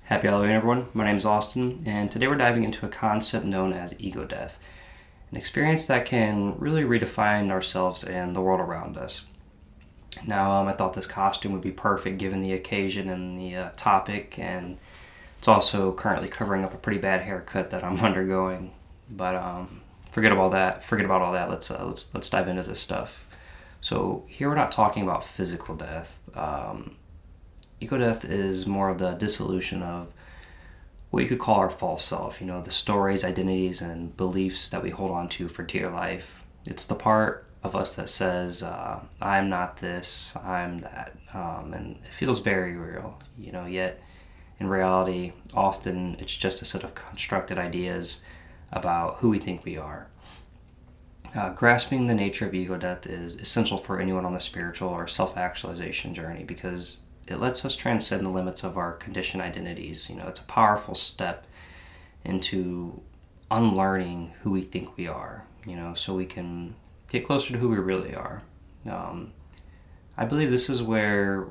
Happy Halloween, everyone. My name is Austin, and today we're diving into a concept known as ego death, an experience that can really redefine ourselves and the world around us. Now, I thought this costume would be perfect given the occasion and the topic, and it's also currently covering up a pretty bad haircut that I'm undergoing. But forget about that. Forget about all that. Let's dive into this stuff. So here we're not talking about physical death. Ego death is more of the dissolution of what you could call our false self, the stories, identities, and beliefs that we hold on to for dear life. It's the part of us that says, I'm not this, I'm that. And it feels very real, yet in reality, often it's just a set of constructed ideas about who we think we are. Grasping the nature of ego death is essential for anyone on the spiritual or self-actualization journey because it lets us transcend the limits of our conditioned identities. It's a powerful step into unlearning who we think we are, so we can get closer to who we really are. I believe this is where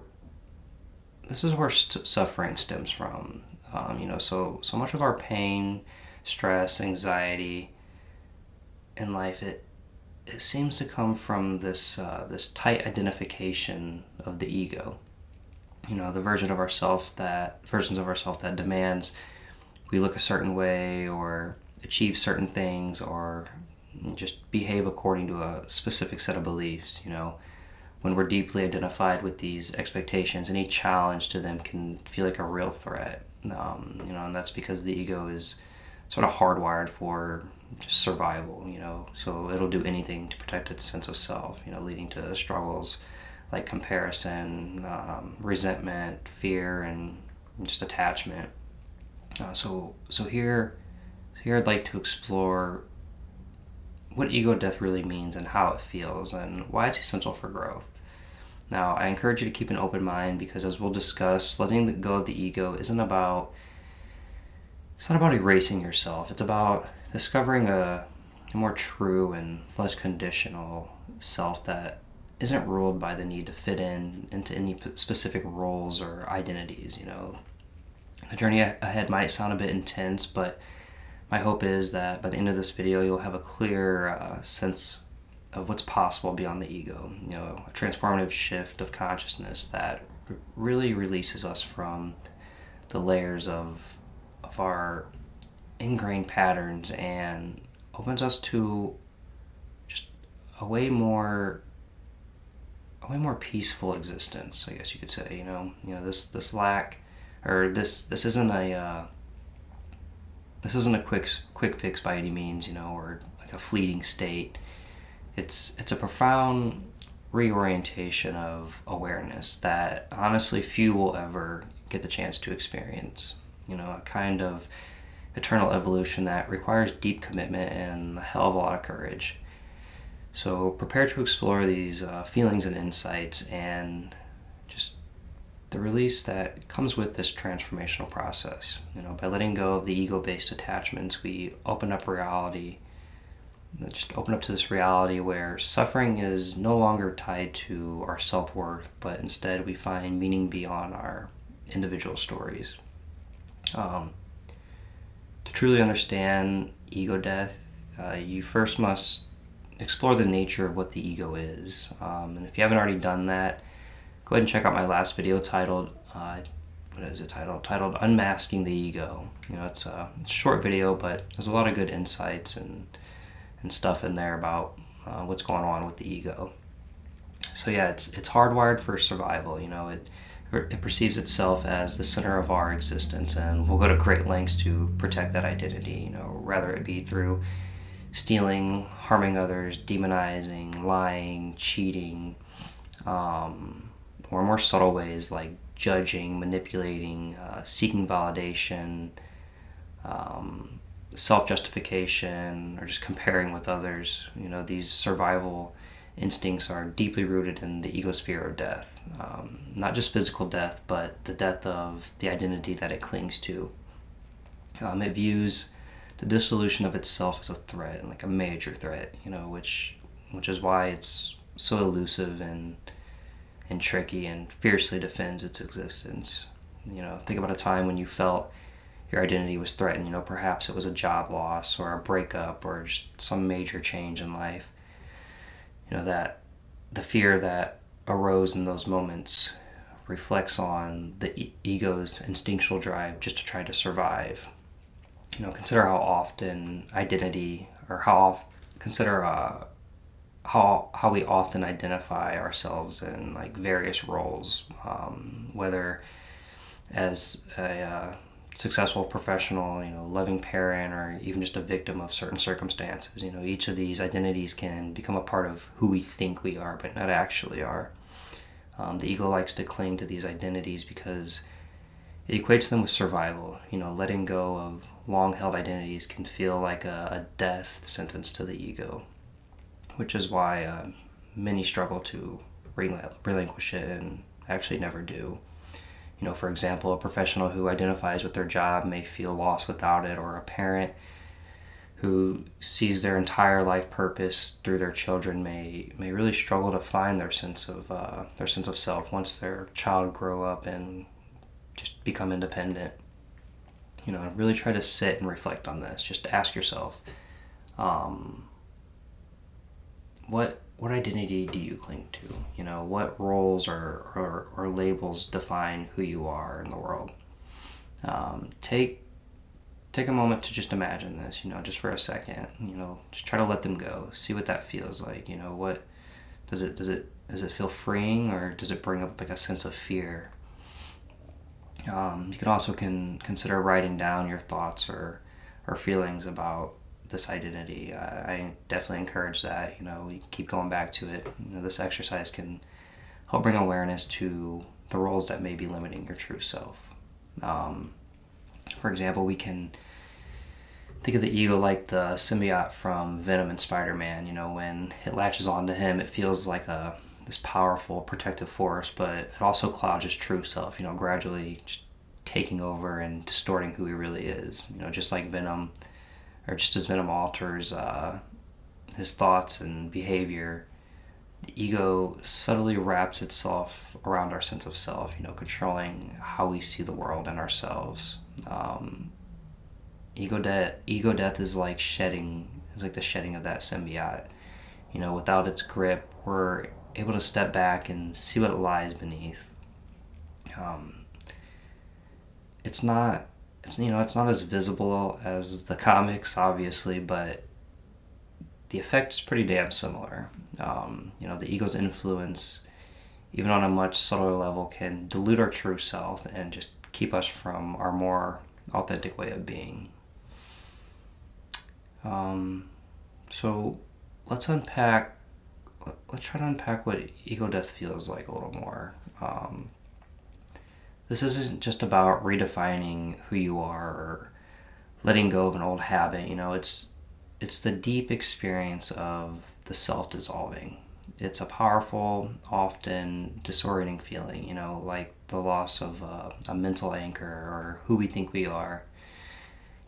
suffering stems from. So much of our pain, stress, anxiety in life, it seems to come from this tight identification of the ego. The versions of ourselves that demands we look a certain way or achieve certain things or just behave according to a specific set of beliefs. When we're deeply identified with these expectations, any challenge to them can feel like a real threat. And that's because the ego is sort of hardwired for just survival. So it'll do anything to protect its sense of self. Leading to struggles like comparison, resentment, fear, and just attachment. So here I'd like to explore what ego death really means and how it feels and why it's essential for growth. Now, I encourage you to keep an open mind because, as we'll discuss, letting go of the ego it's not about erasing yourself. It's about discovering a more true and less conditional self that isn't ruled by the need to fit into any specific roles or identities. The journey ahead might sound a bit intense, but my hope is that by the end of this video you'll have a clear sense of what's possible beyond the ego. A transformative shift of consciousness that really releases us from the layers of our ingrained patterns and opens us to just a way more peaceful existence, I guess you could say. This lack, or this isn't a quick fix by any means, or like a fleeting state. It's a profound reorientation of awareness that honestly few will ever get the chance to experience. A kind of eternal evolution that requires deep commitment and a hell of a lot of courage. So prepare to explore these feelings and insights and just the release that comes with this transformational process. By letting go of the ego-based attachments, we open up to this reality where suffering is no longer tied to our self-worth, but instead we find meaning beyond our individual stories. To truly understand ego death, you first must explore the nature of what the ego is. And if you haven't already done that, go ahead and check out my last video titled Unmasking the Ego. It's a short video, but there's a lot of good insights and stuff in there about what's going on with the ego. So yeah, it's hardwired for survival. It perceives itself as the center of our existence, and we'll go to great lengths to protect that identity, whether it be through stealing, harming others, demonizing, lying, cheating, or more subtle ways like judging, manipulating, seeking validation, self-justification, or just comparing with others. These survival instincts are deeply rooted in the egosphere of death. Not just physical death, but the death of the identity that it clings to. It views the dissolution of itself as a threat, like a major threat, which is why it's so elusive and tricky and fiercely defends its existence. Think about a time when you felt your identity was threatened. Perhaps it was a job loss or a breakup or just some major change in life. That the fear that arose in those moments reflects on the ego's instinctual drive just to try to survive. Consider how often identity, or consider how we often identify ourselves in like various roles, whether as a successful professional, loving parent, or even just a victim of certain circumstances. Each of these identities can become a part of who we think we are, but not actually are. The ego likes to cling to these identities because it equates them with survival. Letting go of long-held identities can feel like a death sentence to the ego, which is why many struggle to relinquish it and actually never do. For example, a professional who identifies with their job may feel lost without it, or a parent who sees their entire life purpose through their children may really struggle to find their sense of self once their child grow up and just become independent. Really try to sit and reflect on this. Just ask yourself, what identity do you cling to? What roles or labels define who you are in the world? Take a moment to just imagine this, just for a second. Just try to let them go. See what that feels like. What does it feel freeing, or does it bring up like a sense of fear? You can also consider writing down your thoughts or feelings about this identity. I definitely encourage that. We keep going back to it. This exercise can help bring awareness to the roles that may be limiting your true self. For example, we can think of the ego like the symbiote from Venom and Spider-Man. When it latches onto him, it feels like this powerful protective force, but it also clouds his true self, gradually just taking over and distorting who he really is. Just like Venom, or just as Venom alters his thoughts and behavior, the ego subtly wraps itself around our sense of self, controlling how we see the world and ourselves. Ego death is like the shedding of that symbiote. Without its grip, we're able to step back and see what lies beneath. It's not as visible as the comics, obviously, but the effect is pretty damn similar. The ego's influence, even on a much subtler level, can dilute our true self and just keep us from our more authentic way of being. So let's try to unpack what ego death feels like a little more. This isn't just about redefining who you are or letting go of an old habit. It's the deep experience of the self dissolving. It's a powerful, often disorienting feeling, like the loss of a mental anchor or who we think we are.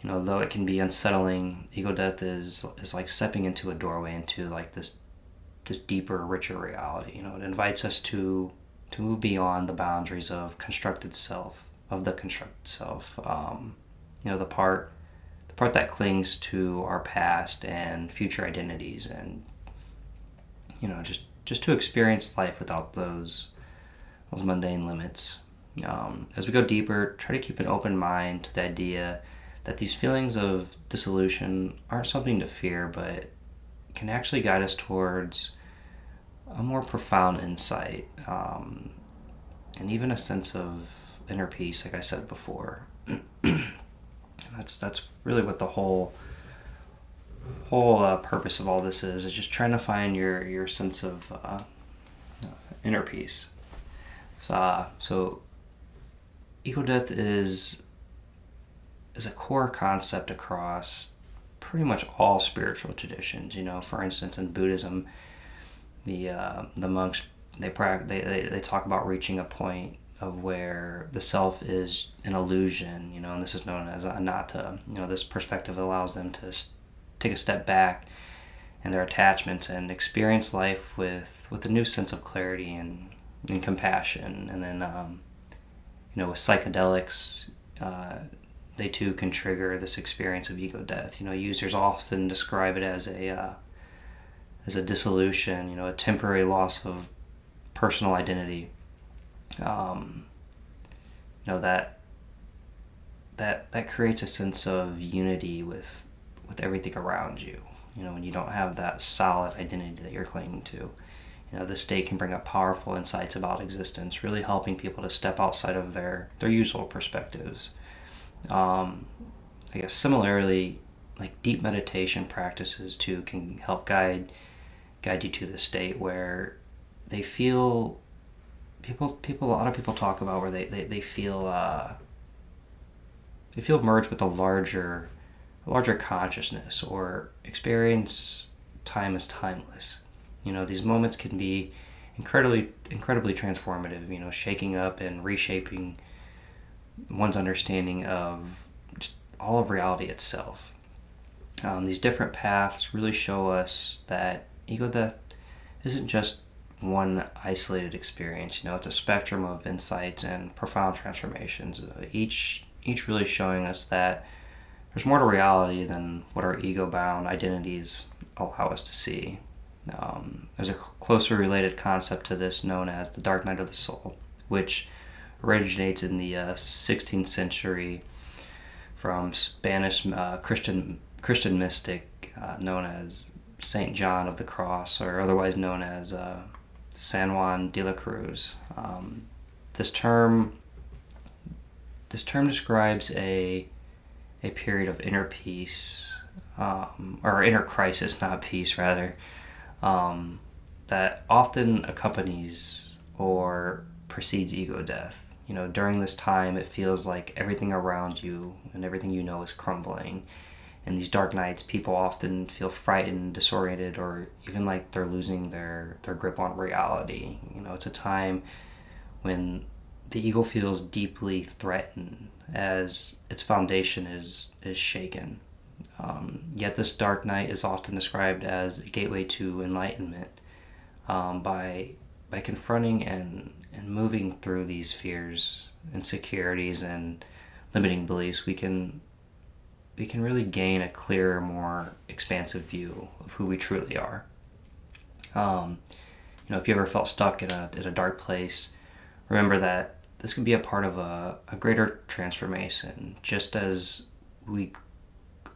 Though it can be unsettling, ego death is like stepping into a doorway into like this deeper, richer reality. It invites us to move beyond the boundaries of the constructed self. The part that clings to our past and future identities, and just to experience life without those mundane limits. As we go deeper, try to keep an open mind to the idea that these feelings of dissolution aren't something to fear, but can actually guide us towards a more profound insight, and even a sense of inner peace, like I said before. That's really what the whole purpose of all this is just trying to find your sense of inner peace. So ego death is a core concept across pretty much all spiritual traditions. For instance, in Buddhism, the monks they talk about reaching a point of where the self is an illusion, and this is known as anatta. This perspective allows them to take a step back in their attachments and experience life with a new sense of clarity and compassion. And then With psychedelics, they too can trigger this experience of ego death. Users often describe it as a dissolution, a temporary loss of personal identity. Um, that creates a sense of unity with everything around you. When you don't have that solid identity that you're clinging to. This state can bring up powerful insights about existence, really helping people to step outside of their usual perspectives. I guess similarly, like deep meditation practices too can help guide you to the state where they feel a lot of people talk about where they feel merged with a larger consciousness, or experience time as timeless. These moments can be incredibly transformative, shaking up and reshaping one's understanding of just all of reality itself. These different paths really show us that ego death isn't just one isolated experience. It's a spectrum of insights and profound transformations, each really showing us that there's more to reality than what our ego-bound identities allow us to see. There's a closely related concept to this known as the dark night of the soul, which originates in the 16th century from Spanish Christian mystic known as Saint John of the Cross, or otherwise known as San Juan de la Cruz. This term describes a period of inner peace, or inner crisis, not peace, rather, that often accompanies or precedes ego death. During this time, it feels like everything around you and everything is crumbling. In these dark nights, people often feel frightened, disoriented, or even like they're losing their grip on reality. It's a time when the ego feels deeply threatened as its foundation is shaken. Yet this dark night is often described as a gateway to enlightenment. By confronting and moving through these fears, insecurities, and limiting beliefs, we can really gain a clearer, more expansive view of who we truly are. If you ever felt stuck in a dark place, remember that this can be a part of a greater transformation. Just as we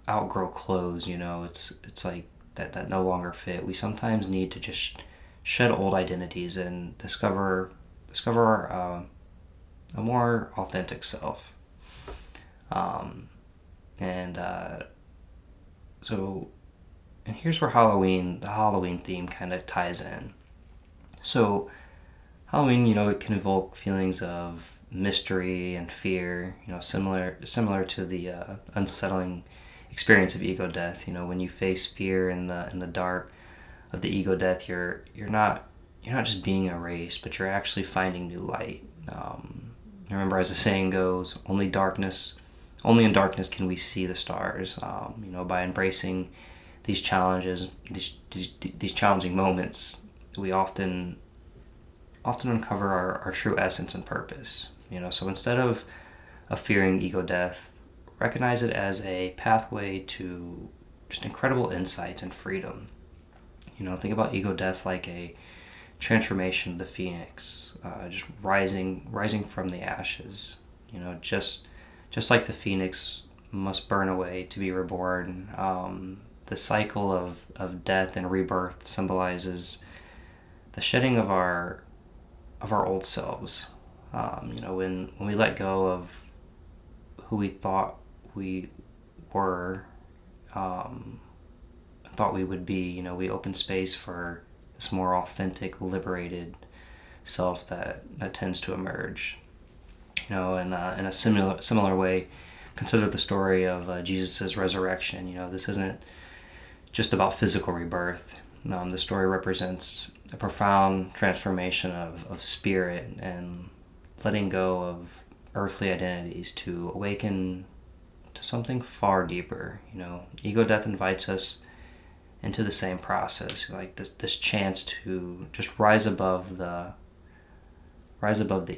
outgrow clothes, it's like that no longer fit. We sometimes need to just shed old identities and discover a more authentic self. And here's where the Halloween theme kind of ties in. So Halloween, it can evoke feelings of mystery and fear, similar to the unsettling experience of ego death. When you face fear in the dark of the ego death, you're not just being erased, but you're actually finding new light. Remember, as the saying goes, only in darkness can we see the stars. By embracing these challenges, these challenging moments, we often uncover our true essence and purpose. So instead of fearing ego death, recognize it as a pathway to just incredible insights and freedom. Think about ego death like a transformation of the phoenix, just rising from the ashes. Just like the phoenix must burn away to be reborn. The cycle of death and rebirth symbolizes the shedding of our old selves. When we let go of who we thought we were, thought we would be, we open space for this more authentic, liberated self that tends to emerge. In a similar way, consider the story of Jesus' resurrection. This isn't just about physical rebirth. The story represents a profound transformation of spirit and letting go of earthly identities to awaken to something far deeper. Ego death invites us into the same process, like this chance to just rise above the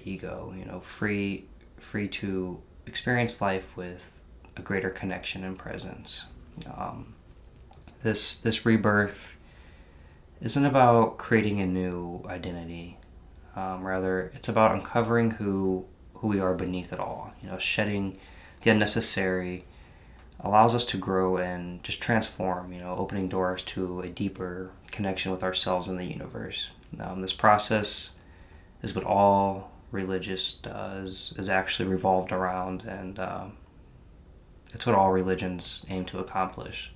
ego. Free free to experience life with a greater connection and presence. Um, this rebirth isn't about creating a new identity. Rather, it's about uncovering who we are beneath it all. Shedding the unnecessary allows us to grow and just transform. Opening doors to a deeper connection with ourselves and the universe. This process is what all religious does, is actually revolved around, and it's what all religions aim to accomplish.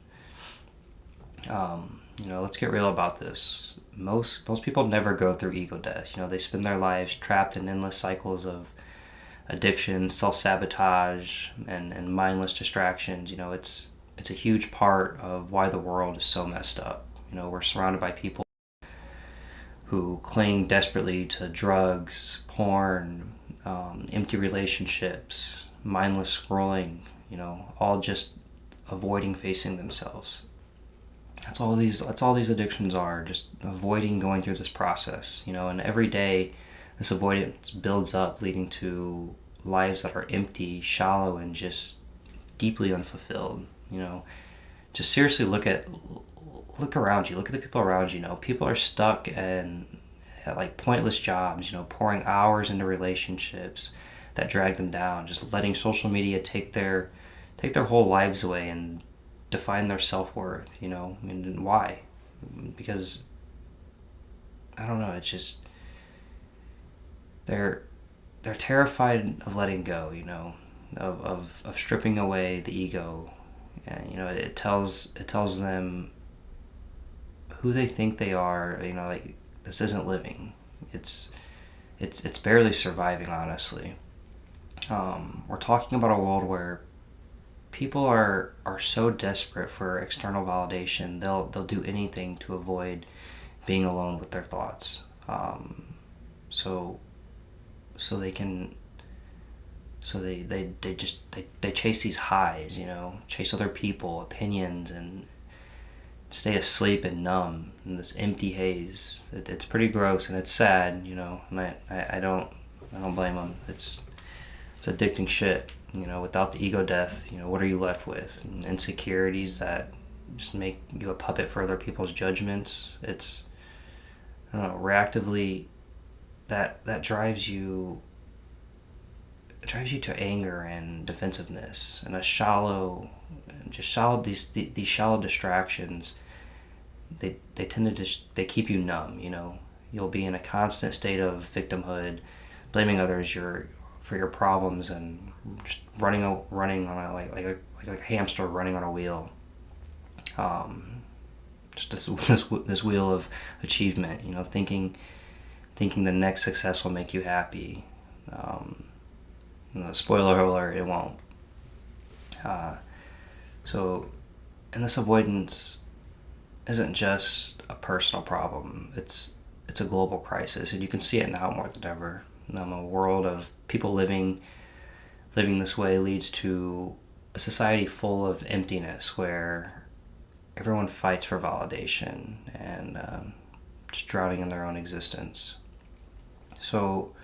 Let's get real about this. Most people never go through ego death. They spend their lives trapped in endless cycles of addiction, self-sabotage, and mindless distractions. It's a huge part of why the world is so messed up. We're surrounded by people who cling desperately to drugs, porn, empty relationships, mindless scrolling, all just avoiding facing themselves. That's all these addictions are, just avoiding going through this process, and every day this avoidance builds up, leading to lives that are empty, shallow, and just deeply unfulfilled. Just seriously look around you, look at the people around you. People are stuck in like pointless jobs, pouring hours into relationships that drag them down, just letting social media take their whole lives away and define their self-worth. And why? Because I don't know, it's just they're terrified of letting go, of stripping away the ego. And it tells them who they think they are. Like, this isn't living. It's barely surviving, honestly. We're talking about a world where people are so desperate for external validation, they'll do anything to avoid being alone with their thoughts. So they can, they chase these highs, chase other people, opinions, and stay asleep and numb in this empty haze. It's pretty gross and it's sad, and I don't blame them. It's addicting shit. Without the ego death, what are you left with? Insecurities that just make you a puppet for other people's judgments. It's, I don't know, reactively, that drives you to anger and defensiveness and these shallow distractions. They tend to they keep you numb. You'll be in a constant state of victimhood, blaming others for your problems, and just running on a like a hamster running on a wheel. Just this wheel of achievement. Thinking the next success will make you happy. Spoiler alert, it won't. And this avoidance isn't just a personal problem. It's a global crisis, and you can see it now more than ever. A world of people living this way leads to a society full of emptiness, where everyone fights for validation and just drowning in their own existence. So,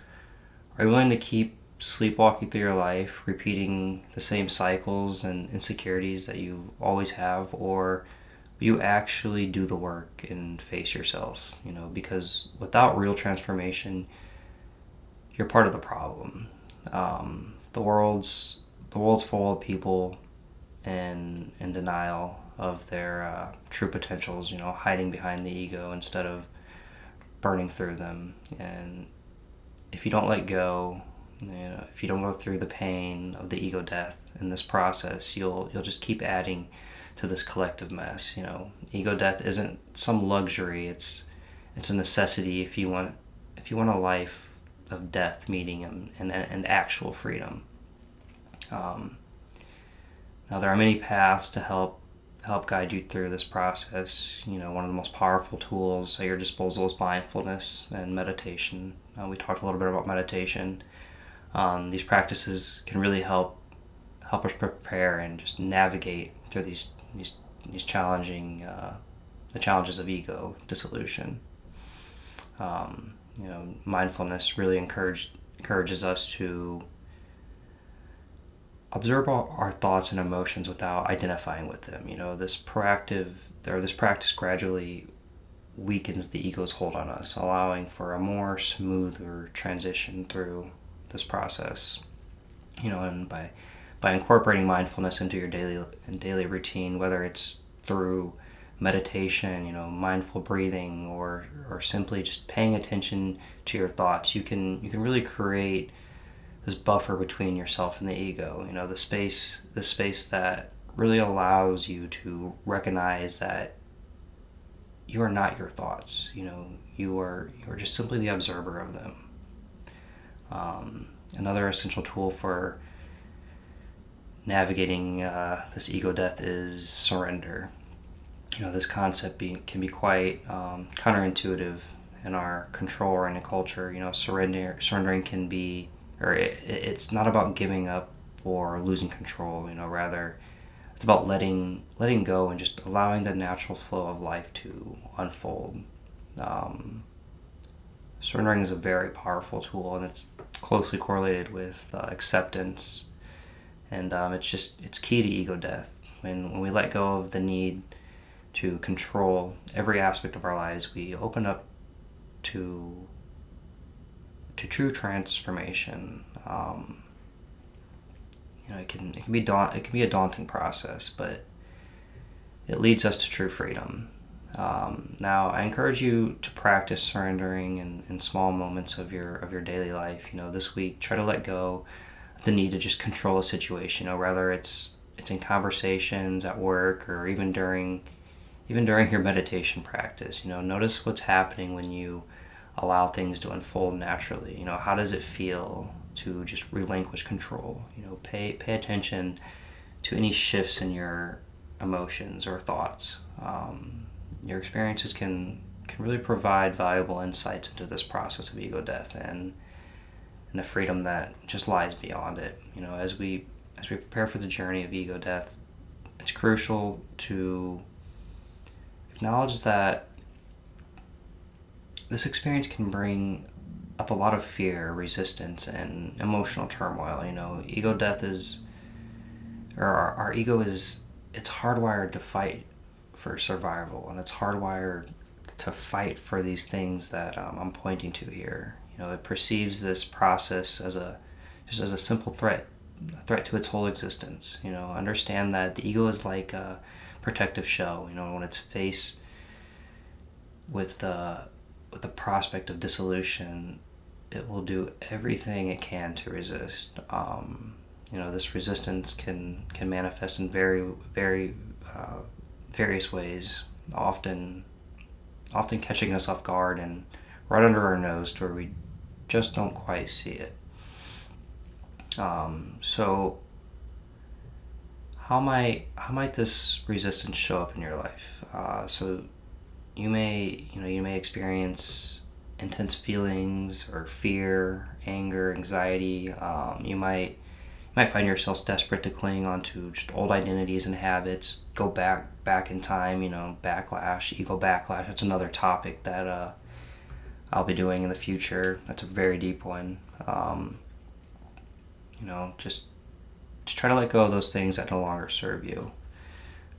are you willing to keep sleepwalking through your life, repeating the same cycles and insecurities that you always have, or will you actually do the work and face yourself? Because without real transformation, you're part of the problem. The world's full of people in denial of their true potentials. Hiding behind the ego instead of burning through them. And if you don't let go, if you don't go through the pain of the ego death in this process, you'll just keep adding to this collective mess. Ego death isn't some luxury. It's a necessity if you want a life of death, meaning and actual freedom. Now there are many paths to help guide you through this process. One of the most powerful tools at your disposal is mindfulness and meditation. We talked a little bit about meditation. These practices can really help us prepare and just navigate through these challenging the challenges of ego dissolution. Mindfulness really encourages us to observe our thoughts and emotions without identifying with them. This practice gradually weakens the ego's hold on us, allowing for a more smoother transition through this process. And by incorporating mindfulness into your daily routine, whether it's through meditation, mindful breathing, or simply just paying attention to your thoughts, you can really create this buffer between yourself and the ego. The space that really allows you to recognize that you are not your thoughts. You are just simply the observer of them. Another essential tool for navigating this ego death is surrender. This concept can be quite counterintuitive in our control-oriented culture. Surrendering can be, it's not about giving up or losing control. Rather, it's about letting go and just allowing the natural flow of life to unfold. Surrendering is a very powerful tool, and it's closely correlated with acceptance. And it's key to ego death. When we let go of the need to control every aspect of our lives, we open up to true transformation. It can be a daunting process, but it leads us to true freedom. Now, I encourage you to practice surrendering in small moments of your daily life. This week, try to let go of the need to just control a situation. Whether it's in conversations at work or even during your meditation practice. Notice what's happening when you allow things to unfold naturally. How does it feel to just relinquish control? Pay attention to any shifts in your emotions or thoughts. Your experiences can really provide valuable insights into this process of ego death and the freedom that just lies beyond it. As we prepare for the journey of ego death, it's crucial to acknowledge that this experience can bring up a lot of fear, resistance, and emotional turmoil. Ego death our ego it's hardwired to fight for survival, and it's hardwired to fight for these things that I'm pointing to here. It perceives this process as a simple threat to its whole existence. Understand that the ego is like a protective shell. When it's faced with the prospect of dissolution, it will do everything it can to resist. This resistance can manifest in very, very various ways, often catching us off guard and right under our nose to where we just don't quite see it. So how might this resistance show up in your life? So you may experience intense feelings or fear, anger, anxiety. You might find yourselves desperate to cling onto just old identities and habits, go back in time. Backlash, ego backlash. That's another topic that I'll be doing in the future. That's a very deep one. Just try to let go of those things that no longer serve you.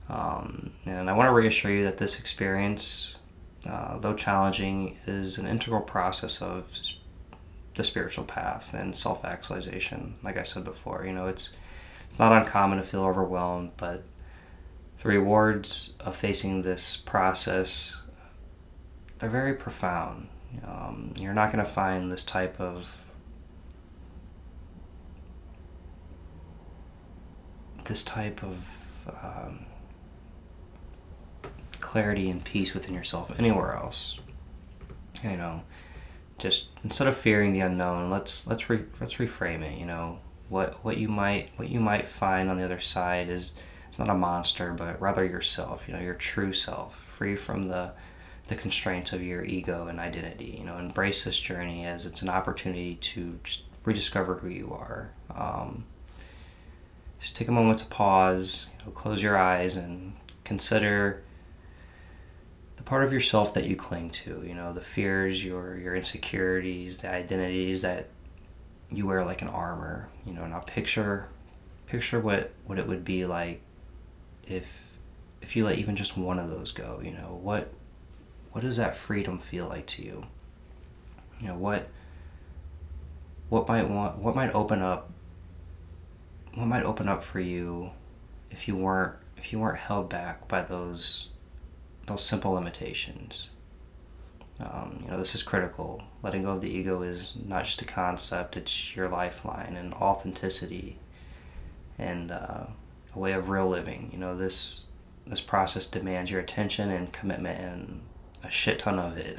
And I want to reassure you that this experience, though challenging, is an integral process of the spiritual path and self-actualization. Like I said before, it's not uncommon to feel overwhelmed, but the rewards of facing this process, they're very profound. You're not going to find this type of clarity and peace within yourself anywhere else. Just instead of fearing the unknown, let's reframe it. What you might find on the other side is, it's not a monster, but rather yourself. Your true self, free from the constraints of your ego and identity. Embrace this journey as it's an opportunity to just rediscover who you are. Just take a moment to pause, close your eyes and consider the part of yourself that you cling to, the fears, your insecurities, the identities that you wear like an armor. Now picture picture what it would be like if you let even just one of those go. What does that freedom feel like to you? What might open up for you if you weren't held back by those simple limitations. This is critical. Letting go of the ego is not just a concept, it's your lifeline and authenticity and a way of real living. This process demands your attention and commitment and a shit ton of it.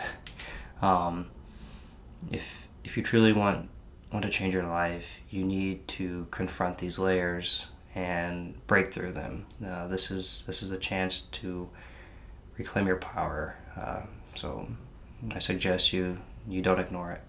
If you truly want to change your life, you need to confront these layers and break through them. This is a chance to reclaim your power. So I suggest you don't ignore it.